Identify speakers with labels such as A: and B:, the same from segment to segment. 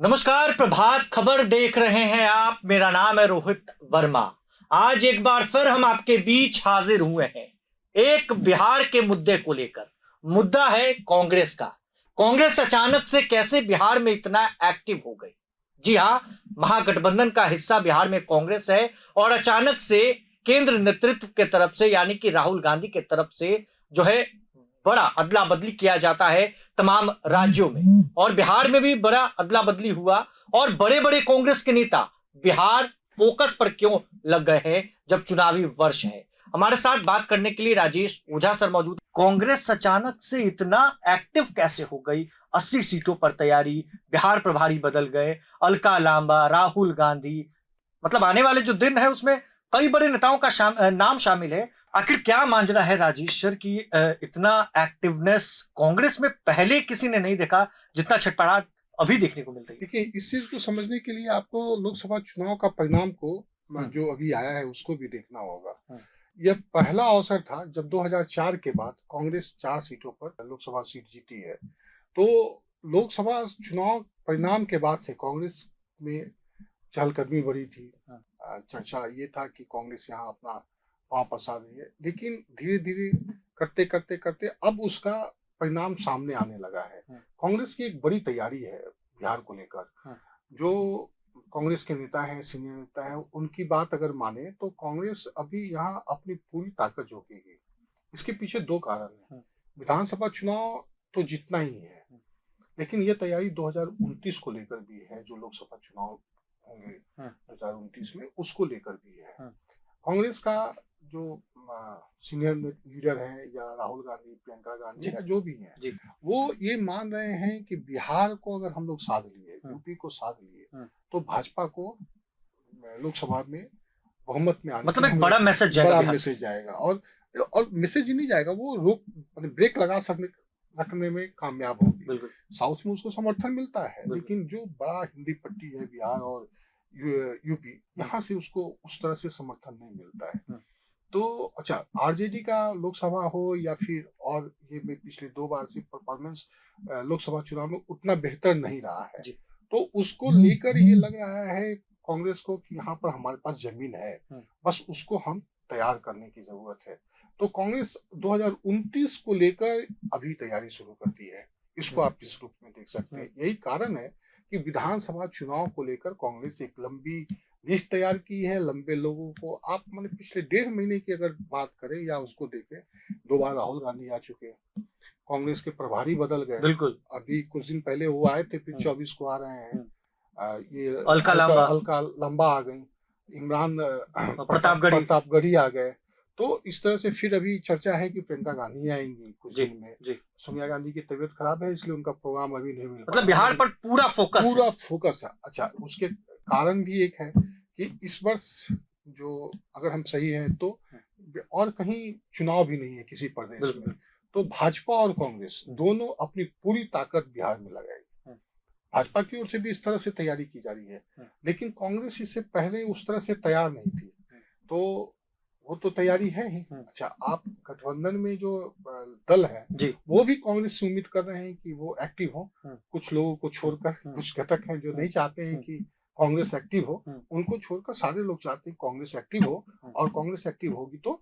A: नमस्कार, प्रभात खबर देख रहे हैं आप। मेरा नाम है रोहित वर्मा। आज एक बार फिर हम आपके बीच हाजिर हुए हैं एक बिहार के मुद्दे को लेकर। मुद्दा है कांग्रेस का। कांग्रेस अचानक से कैसे बिहार में इतना एक्टिव हो गई। जी हाँ, महागठबंधन का हिस्सा बिहार में कांग्रेस है और अचानक से केंद्र नेतृत्व के तरफ से यानी कि राहुल गांधी के तरफ से जो है बड़ा अदला बदली किया जाता है तमाम राज्यों में, और बिहार में भी बड़ा अदला बदली हुआ। और बड़े बड़े कांग्रेस के नेता बिहार फोकस पर क्यों लग गए हैं जब चुनावी वर्ष है। हमारे साथ बात करने के लिए राजेश ओझा सर मौजूद हैं। कांग्रेस अचानक से इतना एक्टिव कैसे हो गई। 80 सीटों पर तैयारी, बिहार प्रभारी बदल गए, अलका लांबा, राहुल गांधी, मतलब आने वाले जो दिन है उसमें कई बड़े नेताओं का नाम शामिल है। आखिर क्या मांझना है राजेश सर की इतना एक्टिवनेस कांग्रेस में पहले किसी ने नहीं देखा जितना छटपटाहट अभी देखने को मिल रही है।
B: देखिए, इस चीज़ को समझने के लिए आपको लोकसभा चुनाव का परिणाम को
A: हम्म,
B: जो अभी आया है उसको भी देखना होगा।
A: हम्म,
B: यह पहला अवसर था जब 2004 के बाद कांग्रेस 4 सीटों पर लोकसभा सीट जीती है। तो लोकसभा चुनाव परिणाम के बाद से कांग्रेस में चहलकदमी बढ़ी थी।
A: हम्म,
B: चर्चा ये था कि कांग्रेस यहाँ अपना पाँव पसार रही है, लेकिन धीरे-धीरे करते अब उसका परिणाम सामने आने लगा है।
A: हम्म,
B: कांग्रेस की एक बड़ी तैयारी है बिहार को लेकर।
A: हम्म,
B: जो कांग्रेस के नेता हैं, सीनियर नेता हैं, उनकी बात अगर माने तो कांग्रेस अभी यहाँ अपनी पूरी ताकत झोंकेगी। इसके पीछे 2 कारण हैं।
A: हम्म,
B: विधानसभा चुनाव तो जीतना ही है,
A: हम्म,
B: लेकिन ये तैयारी 2029 को लेकर भी है, जो लोकसभा चुनाव होंगे
A: हम्म,
B: 2029 में, उसको लेकर भी है।
A: हम्म,
B: कांग्रेस का जो सीनियर लीडर हैं या राहुल गांधी, प्रियंका गांधी
A: जी
B: या जो भी हैं,
A: जी।
B: वो ये मान रहे हैं कि बिहार को अगर हम लोग साध लिए,
A: हम्म,
B: यूपी को साध लिए,
A: हम्म,
B: तो भाजपा को लोकसभा में बहुमत में आने से
A: मतलब एक
B: हमें
A: बड़ा मैसेज जाएगा
B: बड़ा
A: बिहार से।
B: मैसेज जाएगा। और मैसेज ही नहीं जाएगा, वो रोक ब्रेक लगा सकने रखने में कामयाब होगी।
A: बिल्कुल
B: साउथ में उसको समर्थन मिलता है,
A: बिल्कुल।
B: लेकिन जो बड़ा हिंदी पट्टी है बिहार और यूपी,
A: हम्म,
B: यहाँ से उसको उस तरह से समर्थन नहीं मिलता है।
A: हम्म,
B: तो अच्छा, आरजेडी का लोकसभा हो या फिर और ये में पिछले 2 बार से परफॉर्मेंस लोकसभा चुनाव में उतना बेहतर नहीं रहा है।
A: जी।
B: तो उसको लेकर ये लग रहा है कांग्रेस को कि यहाँ पर हमारे पास ज़मीन है,
A: हम्म,
B: बस उसको हम तैयार करने की ज़रूरत है। तो कांग्रेस 2029 को लेकर अभी तैयारी शुरू कर दी है। इसको
A: हम्म,
B: आप इस रूप में देख सकते
A: हम्म,
B: हैं। यही कारण है कि विधानसभा चुनाव को लेकर कांग्रेस एक लंबी लिस्ट तैयार की है। लंबे लोगों को आप माने पिछले 1.5 महीने की अगर बात करें या उसको देखें, 2 बार राहुल गांधी आ चुके हैं। कांग्रेस के प्रभारी बदल गए।
A: बिल्कुल।
B: अभी कुछ दिन पहले वो आए थे, फिर
A: हम्म,
B: 24 को आ रहे हैं।
A: हम्म,
B: ये
A: अलका
B: अलका
A: लांबा
B: अलका लंबा आ गई। इमरान
A: और प्रतापगढ़ी।
B: प्रतापगढ़ी आ गए। तो इस तरह से फिर अभी चर्चा है कि प्रियंका गांधी आएंगी कुछ
A: जी
B: दिन में।
A: जी।
B: सोनिया गांधी की तबीयत खराब है, इसलिए उनका प्रोग्राम अभी नहीं मिल
A: मतलब
B: पाया है,
A: बिहार
B: लेकिन
A: पर पूरा फोकस है।
B: पूरा फोकस है। अच्छा, उसके कारण भी एक है कि इस वर्ष जो अगर हम सही हैं तो और कहीं चुनाव भी नहीं है किसी प्रदेश
A: बिल्कुल
B: में।
A: बिल्कुल।
B: तो भाजपा और कांग्रेस
A: हम्म,
B: दोनों अपनी पूरी ताकत बिहार में लगाएगी।
A: हम्म,
B: भाजपा की ओर से भी इस तरह से तैयारी की जा रही है,
A: हम्म,
B: लेकिन कांग्रेस इससे पहले उस तरह से तैयार नहीं थी।
A: हम्म,
B: तो वो तो तैयारी है ही।
A: हम्म,
B: अच्छा, आप गठबंधन में जो दल है,
A: जी।
B: वो भी कांग्रेस से उम्मीद कर रहे हैं कि वो एक्टिव हो।
A: हम्म,
B: कुछ लोगों को छोड़कर,
A: हम्म,
B: कुछ घटक हैं जो
A: हम्म,
B: नहीं चाहते हैं
A: हम्म,
B: कि कांग्रेस एक्टिव हो।
A: हम्म,
B: उनको छोड़कर सारे लोग चाहते हैं कांग्रेस एक्टिव हो,
A: हम्म।
B: और कांग्रेस एक्टिव होगी तो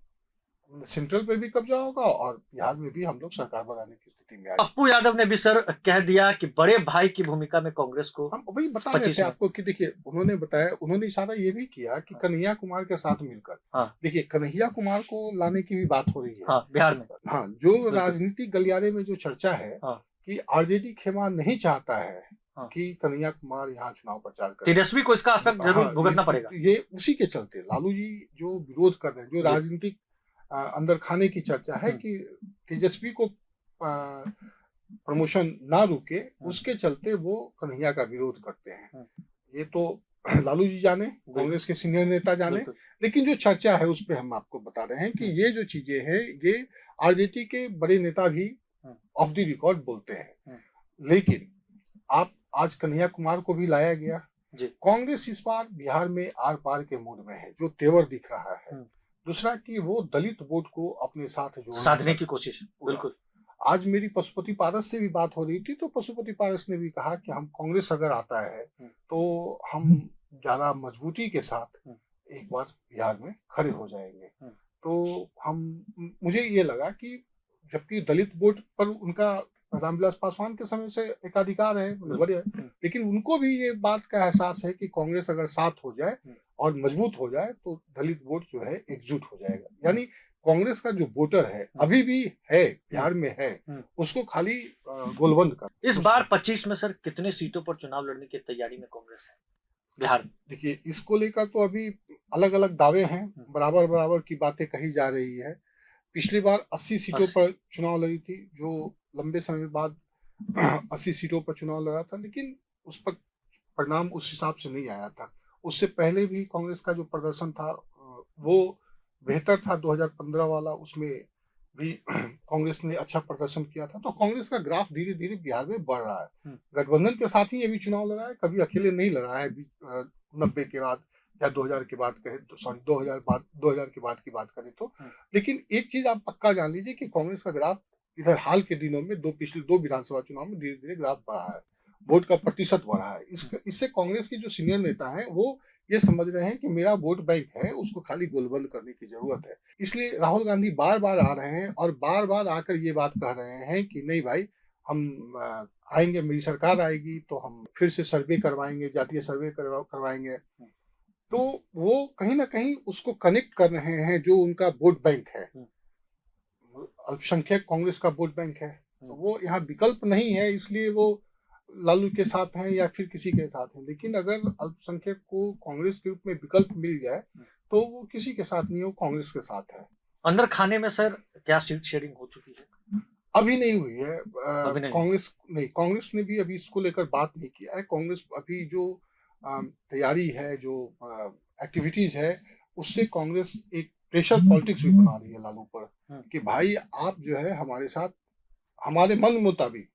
B: सेंट्रल पे भी कब्जा होगा और बिहार में भी हम लोग सरकार बनाने की स्थिति में आएंगे।
A: पप्पू यादव ने भी सर कह दिया कि बड़े भाई की भूमिका में कांग्रेस को
B: हम वही बता रहे थे
A: 25 में।
B: आपको कि देखिए, उन्होंने बताया, उन्होंने इशारा ये भी किया कि
A: हाँ
B: कन्हैया कुमार के साथ मिलकर,
A: हाँ
B: देखिए कन्हैया कुमार को लाने की भी बात हो रही है।
A: हाँ, बिहार में।
B: हाँ, जो
A: बिल्कुल।
B: राजनीतिक गलियारे में जो चर्चा है
A: हाँ
B: कि आरजेडी खेमा नहीं चाहता है
A: हाँ,
B: कि कन्हैया कुमार यहाँ चुनाव प्रचार करें।
A: तेजस्वी को इसका इफेक्ट जरूर
B: हाँ,
A: भुगतना पड़ेगा।
B: ये उसी के चलते लालू जी जो विरोध कर रहे हैं, जो
A: जी।
B: राजनीतिक अंदर खाने की चर्चा है
A: हम्म,
B: कि तेजस्वी को प्रमोशन ना रुके,
A: हम्म,
B: उसके चलते वो कन्हैया का विरोध करते हैं।
A: हम्म,
B: ये तो लालू जी जाने,
A: बिल्कुल
B: कांग्रेस के सीनियर नेता जाने,
A: बिल्कुल।
B: लेकिन जो चर्चा है उस पे हम आपको बता रहे हैं कि
A: हम्म,
B: ये जो चीजें हैं, ये आरजेडी के बड़े नेता भी
A: हम्म,
B: ऑफ द रिकॉर्ड बोलते हैं।
A: हम्म,
B: लेकिन आप आज कन्हैया कुमार को भी लाया गया।
A: जी।
B: कांग्रेस इस बार बिहार में आर पार के मूड में है, जो तेवर दिख रहा है।
A: हम्म,
B: दूसरा कि वो दलित वोट को अपने साथ जोड़ना
A: साधने की
B: चाहती है
A: कोशिश।
B: पूरा।
A: बिल्कुल।
B: आज मेरी पशुपति पारस से भी बात हो रही थी, तो पशुपति पारस ने भी कहा कि हम कांग्रेस अगर आता है तो हम ज्यादा मजबूती के साथ एक बार बिहार में खड़े हो जाएंगे। तो मुझे ये लगा कि जबकि दलित वोट पर उनका रामविलास पासवान के समय से एकाधिकार है, बढ़िया, लेकिन उनको भी ये बात का एहसास है कि कांग्रेस अगर साथ हो जाए और मजबूत हो जाए तो दलित वोट जो है एकजुट हो जाएगा। यानी कांग्रेस का जो वोटर है अभी भी है, बिहार में है, उसको खाली गोलबंद कर।
A: इस बार 25 में सर कितने सीटों पर चुनाव लड़ने की तैयारी में कांग्रेस है बिहार में?
B: देखिए, इसको लेकर तो अभी अलग अलग दावे हैं, बराबर बराबर की बातें कही जा रही है। पिछली बार 80 सीटों पर चुनाव लड़ी थी, जो लंबे समय बाद 80 सीटों पर चुनाव लड़ा था, लेकिन उस पर परिणाम उस हिसाब से नहीं आया था। उससे पहले भी कांग्रेस का जो प्रदर्शन था वो बेहतर था, 2015 वाला, उसमें भी कांग्रेस ने अच्छा प्रदर्शन किया था। तो कांग्रेस का ग्राफ धीरे धीरे बिहार में बढ़ रहा है। गठबंधन के साथ ही ये भी चुनाव लड़ा है, कभी अकेले नहीं लड़ा है। 90 के बाद या 2000 के बाद कहें तो, सॉरी 2000 के बाद की बात करें तो। लेकिन एक चीज आप पक्का जान लीजिए कि कांग्रेस का ग्राफ इधर हाल के दिनों में पिछले दो विधानसभा चुनाव में धीरे धीरे ग्राफ बढ़ा है, वोट का प्रतिशत बढ़ा है। इससे कांग्रेस के जो सीनियर नेता हैं वो ये समझ रहे हैं कि मेरा वोट बैंक है, उसको खाली गोलबंद करने की जरूरत है। इसलिए राहुल गांधी बार बार आ रहे हैं और बार बार आकर ये बात कह रहे हैं कि नहीं भाई, हम आएंगे, मेरी सरकार आएगी तो हम फिर से सर्वे करवाएंगे, जातीय सर्वे करवाएंगे। तो वो कहीं ना कहीं उसको कनेक्ट कर रहे हैं, जो उनका वोट बैंक है, अल्पसंख्यक कांग्रेस का वोट बैंक है, तो वो यहाँ विकल्प नहीं है, इसलिए वो लालू के साथ हैं या फिर किसी के साथ हैं। लेकिन अगर अल्पसंख्यक को कांग्रेस के रूप में विकल्प मिल जाए तो वो किसी के साथ नहीं, वो कांग्रेस के साथ है।
A: अंदर खाने में सर क्या सीट शेयरिंग हो चुकी है?
B: अभी नहीं हुई है। कांग्रेस ने भी अभी इसको लेकर बात नहीं किया है। कांग्रेस अभी जो तैयारी है, जो एक्टिविटीज है, उससे कांग्रेस एक प्रेशर पॉलिटिक्स भी बना रही है लालू पर कि भाई आप जो है हमारे साथ, हमारे मन मुताबिक।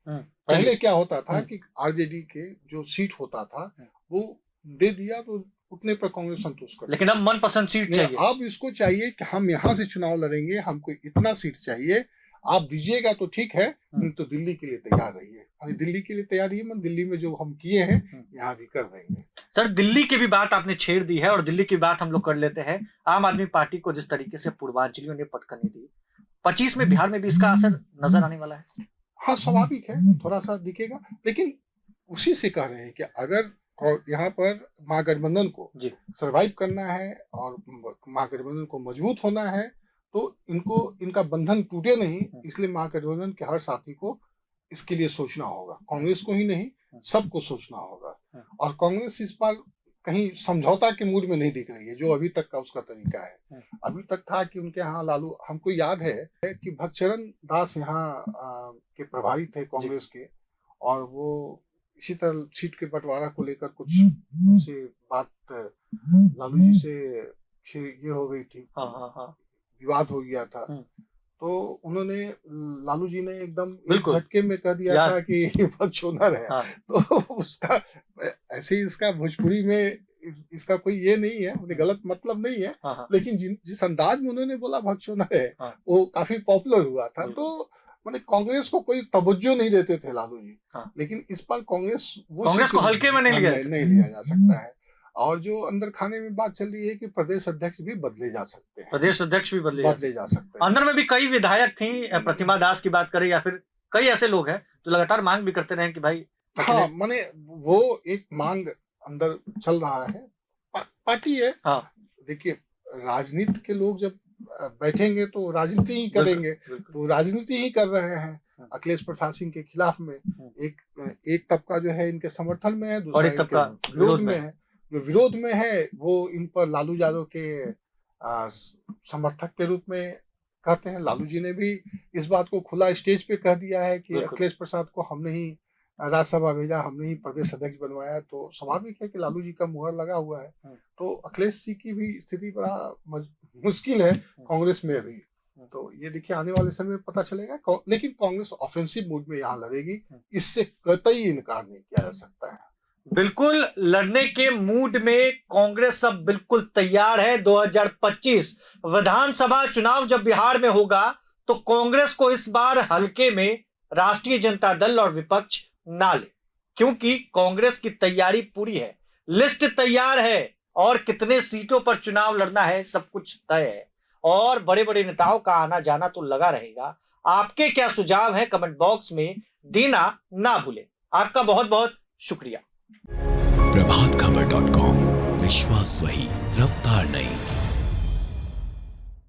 B: पहले क्या होता था कि आरजेडी के जो सीट होता था वो दे दिया तो उतने पर कांग्रेस संतुष्ट कर,
A: लेकिन अब मनपसंद सीट चाहिए।
B: अब इसको चाहिए कि हम यहाँ से चुनाव लड़ेंगे, हमको इतना सीट चाहिए, आप दीजिएगा तो ठीक है, नहीं तो दिल्ली के लिए तैयार रहिए। अरे दिल्ली के लिए तैयार रहिए, दिल्ली में जो हम किए हैं यहाँ भी कर देंगे।
A: सर दिल्ली की भी बात आपने छेड़ दी है और दिल्ली की बात हम लोग कर लेते हैं। आम आदमी पार्टी को जिस तरीके से पूर्वांचलियों ने पटखनी दी, 25 में बिहार में भी इसका असर नजर आने वाला है।
B: हाँ, स्वाभाविक है, थोड़ा सा दिखेगा, लेकिन उसी से कह रहे हैं कि अगर यहाँ पर महागठबंधन को सरवाइव करना है और महागठबंधन को मजबूत होना है तो इनका बंधन टूटे नहीं, इसलिए महागठबंधन के हर साथी को इसके लिए सोचना होगा। कांग्रेस को ही नहीं, सबको सोचना होगा। और कांग्रेस इस बार कहीं समझौता के मूड में नहीं दिख रही है, जो अभी तक का उसका तरीका है। अभी तक था कि उनके यहाँ लालू, हमको याद है कि भक्तचरण दास यहाँ के प्रभारी थे कांग्रेस के, और वो इसी तरह सीट के बंटवारा को लेकर कुछ उनसे बात लालू जी से ये हो गई थी, विवाद हो गया था। तो उन्होंने, लालू जी ने एकदम एक झटके में कह दिया था कि भगचोदर है। तो उसका ऐसे ही, इसका भोजपुरी में इसका कोई ये नहीं है, मुझे गलत मतलब नहीं है, लेकिन जिस अंदाज में उन्होंने बोला भगचोदर है, वो काफी पॉपुलर हुआ था। तो मैंने कांग्रेस को कोई तवज्जो नहीं देते थे लालू जी, लेकिन इस पर कांग्रेस
A: को हल्के में नहीं
B: लिया जा सकता है। और जो अंदर खाने में बात चल रही है कि प्रदेश अध्यक्ष भी बदले जा सकते हैं,
A: प्रदेश अध्यक्ष भी बदले
B: जा सकते हैं।
A: अंदर में भी कई विधायक थी, प्रतिमा दास की बात करें या फिर कई ऐसे लोग हैं जो लगातार मांग भी करते रहे कि भाई,
B: हाँ, माने वो एक मांग अंदर चल रहा है, पार्टी है। देखिए, राजनीति के लोग जब बैठेंगे तो राजनीति ही करेंगे, तो राजनीति ही कर रहे हैं। अखिलेश प्रसाद सिंह के खिलाफ में एक तबका जो है इनके समर्थन में है, दूसरा तबका विरोध में है। जो विरोध में है वो इन पर लालू यादव के समर्थक के रूप में कहते हैं। लालू जी ने भी इस बात को खुला स्टेज पे कह दिया है कि अखिलेश प्रसाद को हमने ही राज्यसभा भेजा, हमने ही प्रदेश अध्यक्ष बनवाया। तो स्वाभाविक है कि लालू जी का मुहर लगा हुआ है। तो अखिलेश जी की भी स्थिति बड़ा मुश्किल है कांग्रेस में अभी। तो ये देखिए आने वाले समय में पता चलेगा, लेकिन कांग्रेस ऑफेंसिव मूड में यहाँ लड़ेगी, इससे कतई इनकार नहीं किया जा सकता है।
A: बिल्कुल लड़ने के मूड में कांग्रेस अब बिल्कुल तैयार है। 2025 विधानसभा चुनाव जब बिहार में होगा तो कांग्रेस को इस बार हल्के में राष्ट्रीय जनता दल और विपक्ष ना ले, क्योंकि कांग्रेस की तैयारी पूरी है, लिस्ट तैयार है और कितने सीटों पर चुनाव लड़ना है सब कुछ तय है और बड़े बड़े नेताओं का आना जाना तो लगा रहेगा। आपके क्या सुझाव है कमेंट बॉक्स में देना ना भूलें। आपका बहुत बहुत शुक्रिया।
C: प्रभातखबर.com, विश्वास वही, रफ्तार नहीं।